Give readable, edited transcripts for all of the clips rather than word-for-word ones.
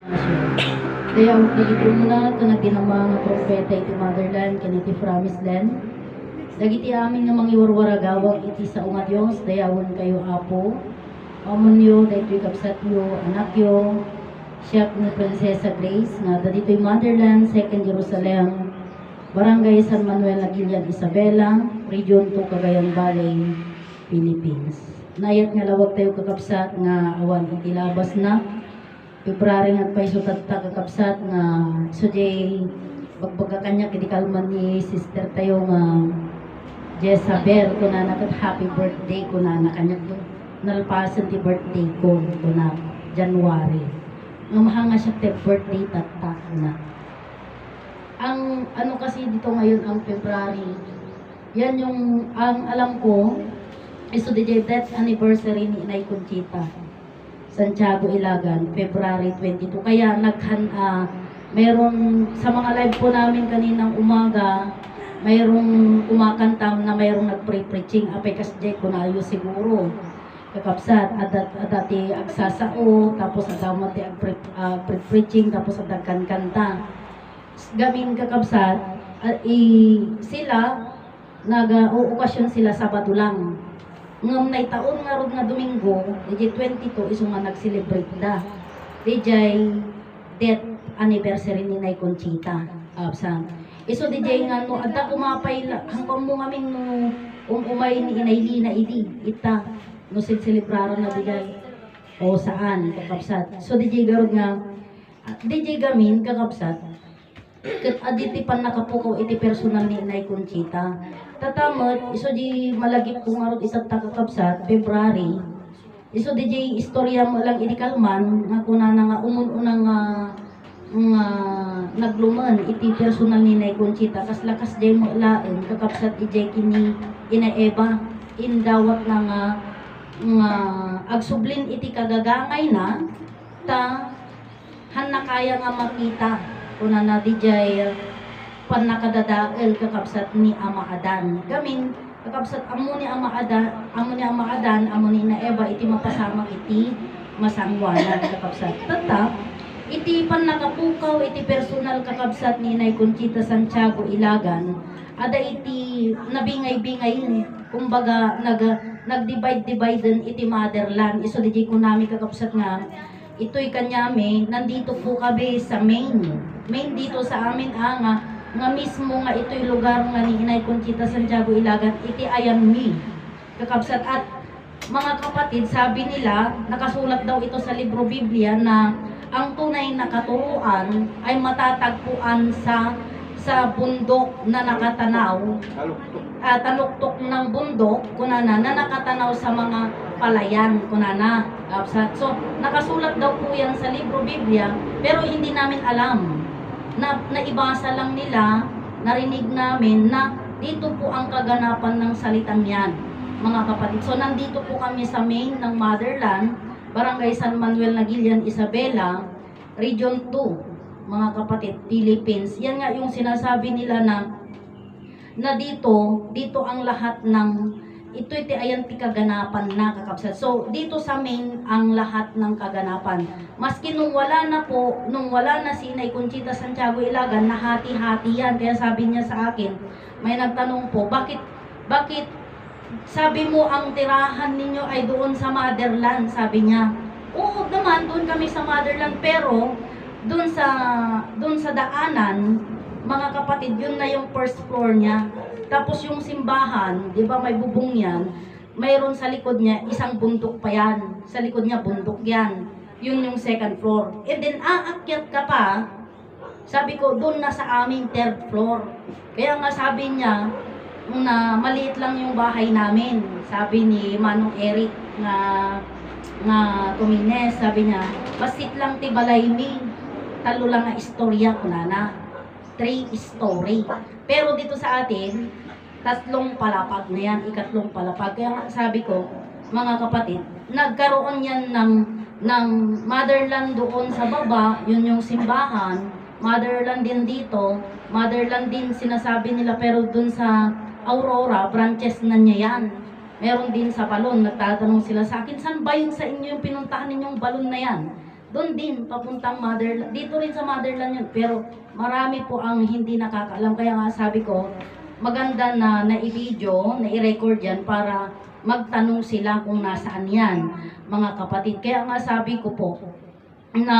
Kaya dagiti muna ito na ginama nga propeta iti motherland, kaniti promised land. Dagiti amin nga mangiwarwaragawag iti sa unga Diyos, dayawon kayo apo. Amunyo, dahito kapsat yo, anak yo, siyak ni Princesa Grace, nga dito'y motherland, 2nd Jerusalem, Barangay San Manuel Aguilian Isabela, Region 2, Cagayan Valley, Philippines. Nayat nga lawag tayo kakapsat nga awan iti labas na. February nga pa'y sutagta kakapsat nga sujay bagbaga kanya kiti kalman ni sister tayo nga Jezabel ko na nakat happy birthday ko na kanya nalpasan ti birthday ko na January. Nga mahanga siya ti birthday tatta na. Ang ano kasi dito ngayon ang February, yan yung ang alam ko iso DJ death anniversary ni Inay Conchita Santiago Ilagan, February 22. Kaya meron sa mga live po namin kaninang umaga, mayroong kumakanta na mayroong nag-pre-preaching. Apay kasjay ko na ayo siguro. Kakapsat, adati agsasao, tapos adamati pre-preaching, tapos adagkan kanta. Gamin kakapsat, sila, nag-okasyon sila Sabado lang. Ngam na taon nga rod nga Domingo, DJ 22 iso nga nag-celebrate da. DJ death anniversary ni Nay Conchita. Absan. Iso DJ nga no adda umapay hanggang mo ngamin no umay ni Inay Lina idi ita no celebraron na bigay. O saan kakapsat. So DJ garod nga DJ gamin kakapsat. Ket aditi pan nakapukaw iti personal ni Inay Conchita. Tatamot, iso di malagip kung arot isang takakabsat, February. Iso di di istorya mo lang iti kalman, nga kuna na nga umun-unang nagluman iti personal ni Nay Conchita. Kas lakas di mo lain, kakabsat ijay kini Ina Eva, indawat na nga agsublin iti kagagangay na, han na kaya nga makita, kuna na di jay, pan nakadadael kakabsat ni Ama Adan. Gamin kakabsat amo ni Ama Adan, amo ni na Eva iti mapasama iti masangwanan kakabsat. Tatap iti pan nakapukaw iti personal kakabsat ni Inay Conchita Santiago Ilagan. Ada iti nabingay-bingay kumbaga nag-divide iti motherland. Iso di ko nami kakabsat nga ito'y kanyami, nandito po kami sa Maine dito sa amin nga mismo nga ito'y lugar nga ni Inay Conchita Santiago Ilagan, iti ayan mi kakabsat. At mga kapatid, sabi nila, nakasulat daw ito sa libro Biblia na ang tunay na katuruan ay matatagpuan sa bundok na nakatanaw, taluktok ng bundok kunana na nakatanaw sa mga palayan kunana kapsat. So nakasulat daw po yan sa libro Biblia, pero hindi namin alam. Naibasa lang nila, narinig namin na dito po ang kaganapan ng salitang yan, mga kapatid. So nandito po kami sa Maine ng motherland, Barangay San Manuel Aguilian Isabela, Region 2, mga kapatid, Philippines. Yan nga yung sinasabi nila na dito ang lahat ng ito'y ayan ti kaganapan na kakabsat. So dito sa Maine ang lahat ng kaganapan. Maski nung wala na si Inay Conchita Santiago Ilagan, nahati-hati yan. Kaya sabi niya sa akin, may nagtanong po, bakit sabi mo ang tirahan ninyo ay doon sa motherland? Sabi niya, oo naman, doon kami sa motherland, pero doon sa daanan, mga kapatid, yun na yung first floor niya. Tapos yung simbahan, di ba may bubong yan, mayroon sa likod niya, isang bundok pa yan. Sa likod niya, bundok yan. Yun yung second floor. And then, aakyat ka pa, sabi ko, doon na sa aming third floor. Kaya nga sabi niya, na maliit lang yung bahay namin. Sabi ni Manong Eric nga Tumines, sabi niya, basit lang ti balay mi, talo lang nga istorya kunana. 3 story. Pero dito sa atin, 3 palapag na yan, 4 palapag. Kaya sabi ko, mga kapatid, nagkaroon yan ng motherland doon sa baba, yun yung simbahan, motherland din dito, motherland din sinasabi nila, pero doon sa Aurora, branches na niya yan. Meron din sa Balon, nagtatanong sila sa akin, saan ba yun sa inyo yung pinuntahan ninyong balon na yan? doon din, papuntang motherland. Dito rin sa motherland yun. Pero marami po ang hindi nakakaalam. Kaya nga sabi ko, maganda na na-i-video, na-i-record yan para magtanong sila kung nasaan yan, mga kapatid. Kaya nga sabi ko po, na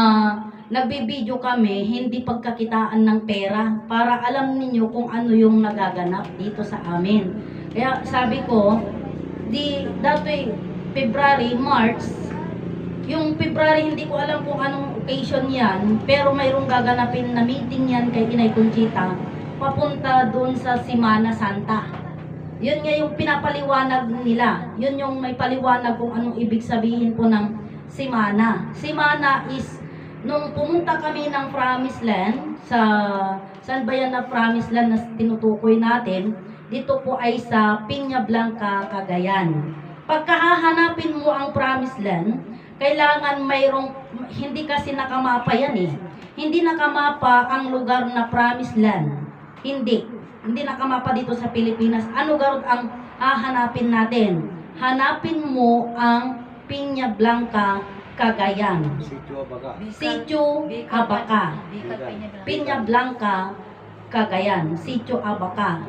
nagbibideo kami, hindi pagkakitaan ng pera, para alam ninyo kung ano yung nagaganap dito sa amin. Kaya sabi ko, dati February, March, yung February hindi ko alam kung anong occasion yan, pero mayroong gaganapin na meeting yan kay Inay Conchita, papunta doon sa Semana Santa. Yun nga yung pinapaliwanag nila. Yun yung may paliwanag kung anong ibig sabihin po ng Semana. Semana is, nung pumunta kami ng Promised Land, saan ba yan na Promised Land na tinutukoy natin? Dito po ay sa Piña Blanca, Cagayan. Pagkahahanapin mo ang Promised Land, kailangan mayroong, hindi kasi nakamapa yan eh. Hindi nakamapa ang lugar na Promised Land. Hindi nakamapa dito sa Pilipinas. Ano garot ang hahanapin natin? Hanapin mo ang Piña Blanca, Cagayan. Sitio Abaca. Piña Blanca, Cagayan. Sitio Abaca.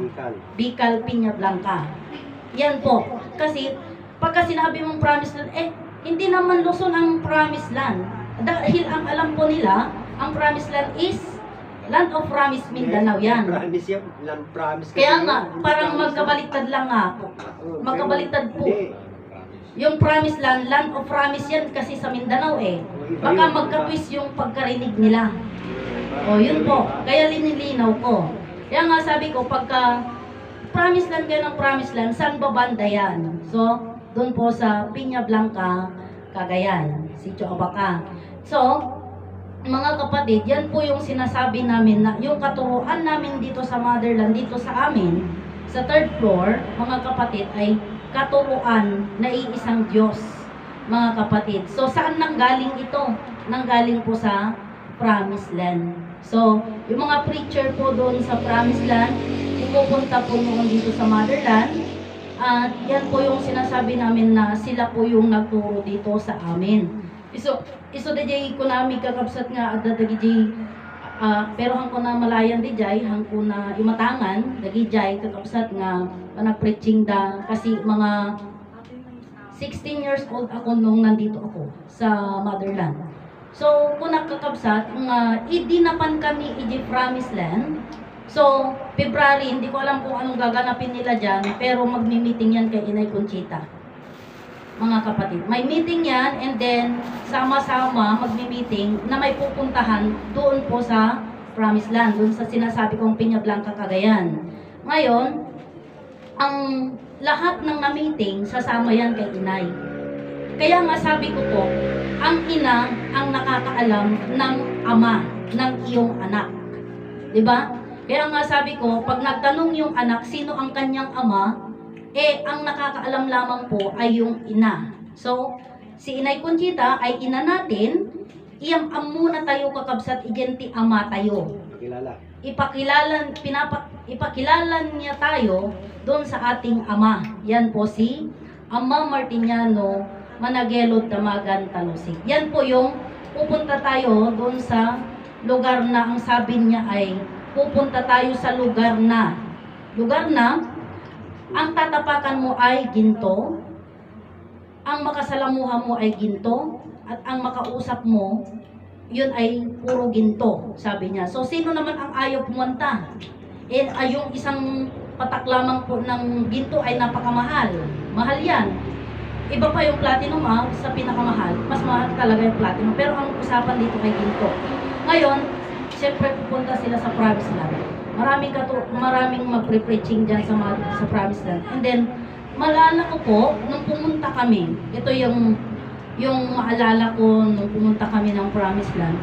Bicol, Piña Blanca. Yan po. Kasi pagka sinabi mong Promised Land, hindi naman Luzon ang Promised Land. Dahil ang alam po nila, ang Promised Land is Land of Promise, Mindanao yan. Promise yan, land promise. Kaya nga, parang magkabaliktad lang nga. Magkabaliktad po. Yung Promised Land, Land of Promise yan kasi sa Mindanao eh. Baka magkatwist yung pagkarinig nila. O yun po, kaya linilinaw ko. Kaya nga sabi ko, pagka Promised Land kayo ng Promised Land, saan ba banda yan? So, doon po sa Piña Blanca, Cagayan, Sitio Abaca. So, mga kapatid, yan po yung sinasabi namin na yung katuruan namin dito sa motherland, dito sa amin, sa third floor, mga kapatid, ay katuruan na iisang Diyos, mga kapatid. So, saan nanggaling ito? Nanggaling po sa Promised Land. So, yung mga preacher po doon sa Promised Land, pupunta po noon dito sa motherland, at yan po yung sinasabi namin na sila po yung nagturo dito sa amin. Iso DJ ko nami kakabsat nga at DJ, pero hang ko na malayan DJ, hang ko na imatangan, DJ kakabsat nga nag-preaching da, kasi mga 16 years old ako nung nandito ako sa motherland. So, kung nakakabsat, idinapan kami Promised Land. So, February, hindi ko alam kung anong gaganapin nila dyan, pero magmi-meeting yan kay Inay Conchita. Mga kapatid, may meeting yan, and then, sama-sama magmi-meeting na may pupuntahan doon po sa Promised Land, doon sa sinasabi kong Piña Blanca, Cagayan. Ngayon, ang lahat ng na-meeting, sasama yan kay Inay. Kaya nga sabi ko po, ang ina ang nakakaalam ng ama ng iyong anak. Diba? Kaya nga sabi ko, pag nagtanong yung anak, sino ang kanyang ama, ang nakakaalam lamang po ay yung ina. So, si Inay Conchita ay ina natin, iyam-am muna tayo kakabsat, igenti ama tayo. Ipakilala niya tayo doon sa ating ama. Yan po si Ama Martiniano Managelod Damagan Talusig. Yan po yung pupunta tayo doon sa lugar na ang sabi niya ay pupunta tayo sa lugar na ang tatapakan mo ay ginto, ang makasalamuha mo ay ginto, at ang makausap mo, yun ay puro ginto, sabi niya. So, sino naman ang ayaw pumunta? Yung isang patak lamang po ng ginto ay napakamahal. Mahal yan. Iba pa yung platinum sa pinakamahal. Mas mahal talaga yung platinum. Pero ang usapan dito kay ginto. Ngayon, siyempre pupunta sila sa Promised Land. Maraming magpre-preaching dyan sa Promised Land. And then, maalala ko po, nung pumunta kami, ito yung maalala ko nung pumunta kami ng Promised Land.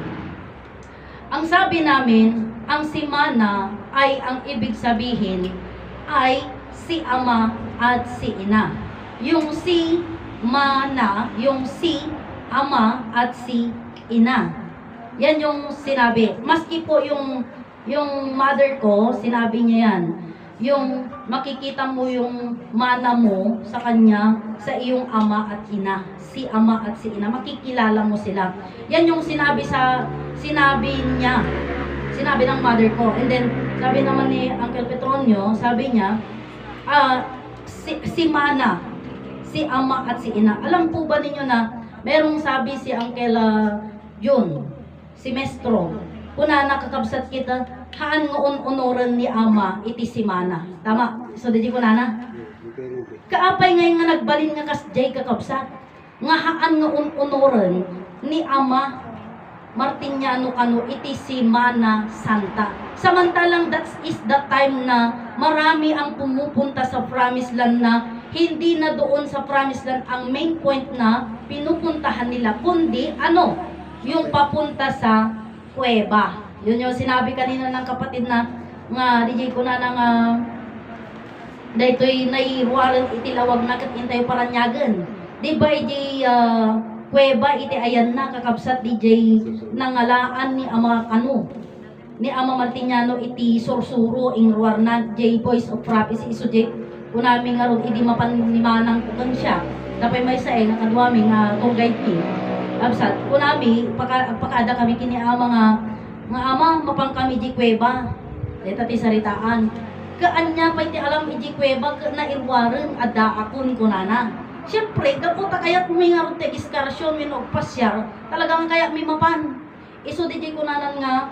Ang sabi namin, ang Semana ay ang ibig sabihin ay si ama at si ina. Yung si mana, yung si ama at si ina. Yan yung sinabi. Maski po yung mother ko, sinabi niya yan. yung makikita mo yung mana mo sa kanya, sa iyong ama at ina. Si ama at si ina, makikilala mo sila. Yan yung sinabi niya, sinabi ng mother ko. And then, sabi naman ni Uncle Petronio, sabi niya, si mana, si ama at si ina. Alam po ba ninyo na merong sabi si Uncle Jun, si Mestro, kuna nakakabsat kita, haan nga onoran ni ama iti si mana. Tama? So, di ko nana? Kaapay ngayon nga nagbalin nga kasjay kakabsat. Nga haan nga onoran ni ama Martiniano kano iti si Mana Santa. Samantalang that is the time na marami ang pumupunta sa Promised Land na hindi na doon sa Promised Land ang main point na pinupuntahan nila, kundi yung papunta sa kuweba. Yun yung sinabi kanina ng kapatid na nga DJ ko na nga daytoy naiwaran itilawag na kat intay paranyagan. Di ba kuweba iti ayan na kakabsat DJ nangalaan ni ama kanu ni ama Martiniano iti sursuro ing ruarna J Voice of Prophecy iso J kunami nga ron idi mapanimanang kukan siya tapay may sae nga kadwami nga tour guide mi kabsat kunami pagkada kami kini ama nga ama mapang kami di kuweba deta ti saritaan kaanya pa iti alam iti kuweba na irwaran adda akon kunana. Siyempre, kaputa kaya kumingarot te diskarasyon minog pasyar, talagang kaya mimapan. Iso DJ kunanan nga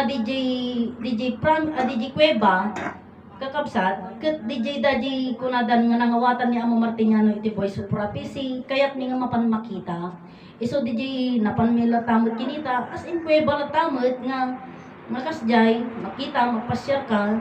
DJ Cueva, kakabsat, kat DJ Daddy kunadan nga nangawatan ni Amo Martiniano iti Voice of Prophecy, kaya't mi nga mapan makita. Iso DJ napan mi latamot kinita, as in Cueva latamot nga nakasjay, makita, magpasyar ka,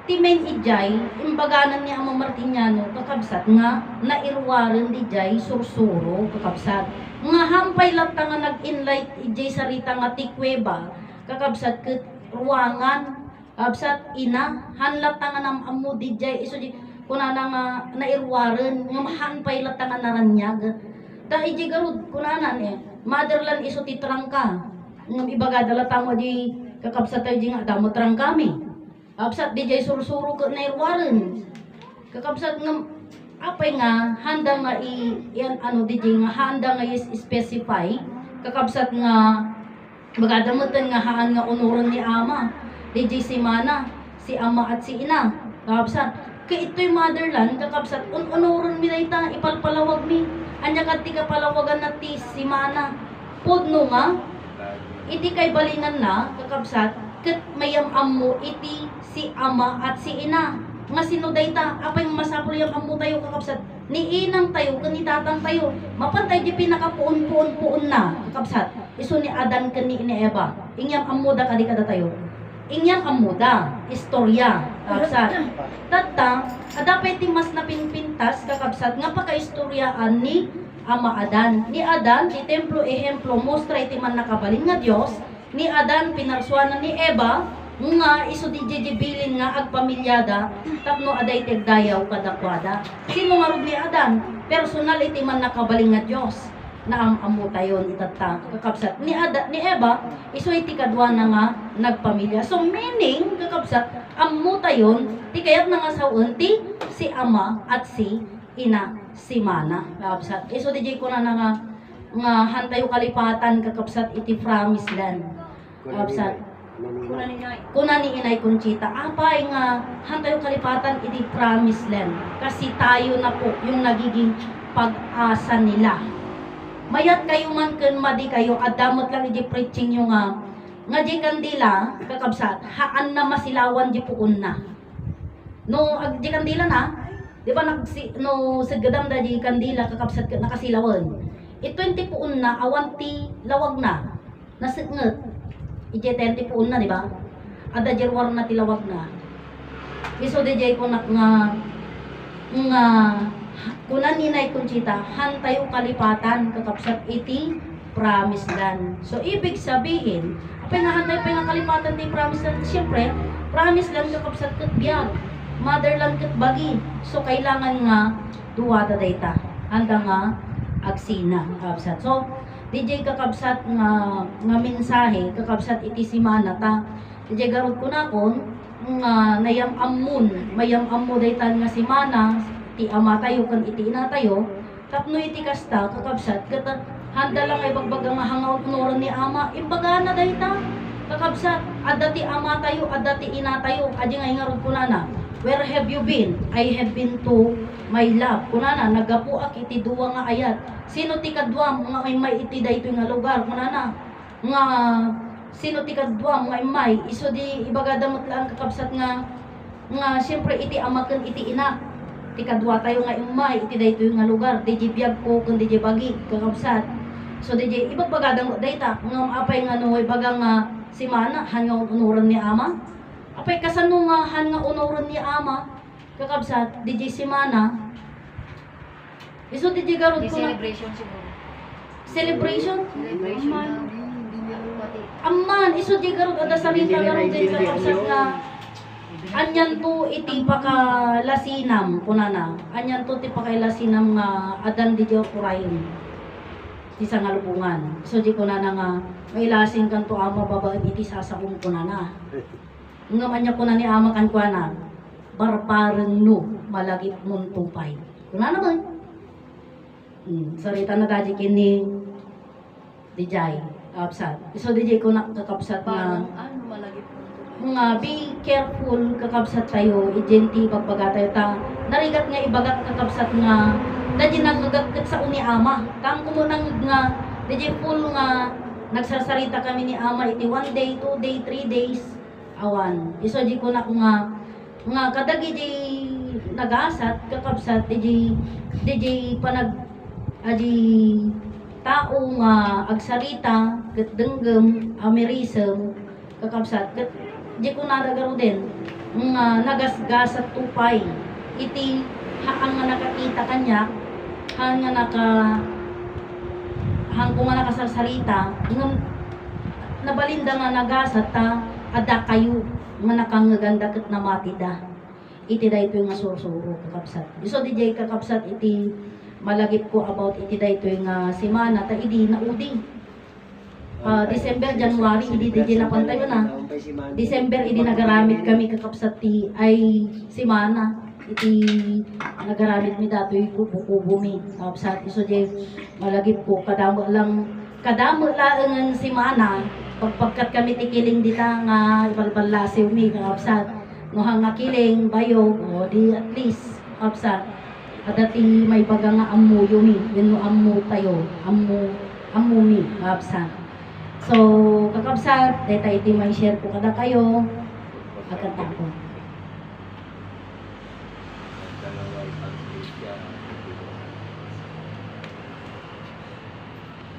timen ijay, imbaganan ni Amo Martiniano, kakabsat nga, nairwaran di jay, sursuro, kakabsat. Nga hampay lata nga nag-inlight ijay sarita nga tikweba, kakabsat ket ruangan, kakabsat ina, hanlat nga nam amo di jay, iso di, kunana nga nairwaran, nga mahanpay lata nga naranyag. Da ijay garud, kunanan motherland iso titrangka, nga ibagada lata mo di, kakabsat tayo di nga, damo trang kami. Kakabsat di jay sursuro ka na irwaran. Kakabsat nga apay nga handa nga di jay nga handa nga specify. Kakabsat nga magadamutan nga haan nga onoran ni ama. Di jay si mana, si ama at si ina. Kakabsat kay ito'y motherland kakabsat onoran mi na ita ipalpalawag mi. Anya kat ti kapalawagan na ti si mana. Pudno nga iti kay balinan na kakabsat ket mayam ammo iti si ama at si ina nga sino dayta apay masapol yung ammo tayo kakabsat ni inang tayo ken ni tatang tayo mapantay di pinakapuon-puon na kakabsat iso ni Adan ken ni Eva ingyam ammo da kadi kada tayo ingyam ammo da istorya kakabsat tatta adapay ti mas napinpintas kakabsat nga pagkaistoryaan ni ama Adan ni Adan ti templo ehemplo mostra iti man nakabalin nga Dios ni Adan pinarsuanan ni Eva nga iso di jijibilin nga agpamilyada tapno aday tegdayaw kadakwada. Sino nga rod ni Adan? Personal iti man nakabaling nga Dios na amu tayon itatta kakabsat ni Eva iso iti kadwa na nga nagpamilya. So meaning kakabsat amu tayon ti kayat na nga saon ti si ama at si ina si mana kakabsat. Iso di ko na nga hantayo kalipatan kakabsat iti Promised Land. Kakabsat kuna ni Inay Conchita apay nga hantayo kalipatan iti Promised Land kasi tayo na po yung nagiging pag-asa nila. Mayat kayo man ken madi kayo adamot lang iti preaching yung nga di kandila kakabsat haan na masilawan di puon na no di kandila na di ba no sagdam da di kandila kakabsat nakasilawan ito 20 puon na awan ti lawag na nasinget ije 20 puon na di ba ada jerwar na tilawag na iso DJ ko nga kunan ni Inay Conchita hantayo kalipatan kakabsat iti Promised Land. So ibig sabihin apay nga hantay pa nga kalipatan ti Promised Land siyempre Promised Land kakabsat ket biag motherland ket bagi so kailangan nga duwada dayta handa nga agsina kakabsat. So DJ kakabsat nga mensahe kakabsat iti si mana ta DJ garod ko na kon nga nayam amun mayam ammo daytan nga si mana ti ama tayo kan iti ina tayo tapno iti kasta kakabsat kata handa lang ay bagbaga nga hangaw unoran ni ama imbaga na dayta kakabsat adda ti ama tayo adda ti ina tayo adi nga ingarod kunana where have you been? I have been to my love kunana nagapu ak iti duwa nga ayat sino ti kadwa nga may iti dayto nga lugar kunana nga sino ti kadwa nga imay iso di ibaga damot lang kakabsat nga siyempre iti ama ken iti ina ti kadwa tayo nga imay iti dayto nga lugar di biyag ko kun di bagi kakabsat so di ibagbaga damo dayta nga apay nga no ibaga nga si mana han nga unuran ni ama apay kasano nga han nga unuran ni ama kakabsat di si mana iso di garod Di ko na celebration siguro. celebration Celebration Aman. daw. Pati. Amman, iso di garod ada salita garod din kakabsat nga anyan to iti pakalasinam kunana anyan to ti pakalasinam nga adan di diyo kurayon ti sangalubungan so di kunana nga may lasing kan to ama babaen iti sasakong kunana nga manya kunan ni ama kan kuana barbareng no malagip mon tupay kunana man sarita na daji kini dijay kapsat iso dijay ko na kakapsat nga Parang ano malagip mo. mga be careful kakabsat tayo igenti pagbaga tayo ta narigat nga ibagat kakabsat nga dadya nagagagkat sa uni ama kang kumunang nga dadya full nga nagsasarita kami ni ama iti 1 day 2 day 3 days awan iso di ko na nga kadagi di nagasat kakabsat di panag adi tao nga agsarita ket denggem amerisem kakabsat ket di ko nadagaro din nga nagasgas at tupay iti haang nga nakakita kanya hang nga hang ko nga nakasarsalita nga nabalinda nga nagasat ta ada kayo nga nakangaganda ket namatida iti daytoy nga sursuro kakabsat iso di jay kakabsat iti malagip ko about iti daytoy nga semana ta idi naudi December, January, hindi na pantayo na. December, hindi nagaramit kami kakapsat ti ay simana. Iti nagaramit mi datoy kubo-kubo mi. Kapsat, iso di malagip ko, kadamo lang ang simana. Pagpagkat kami tikiling dita nga ibalbalasiw mi kakapsat. No hanga kiling, bayo, o di at least kapsat. Adati may baga nga amuyo mi, yun no amu tayo, amu mi kapsat. So, kakabsat, dahil tayo iti may share ko kada kayo, agad ako.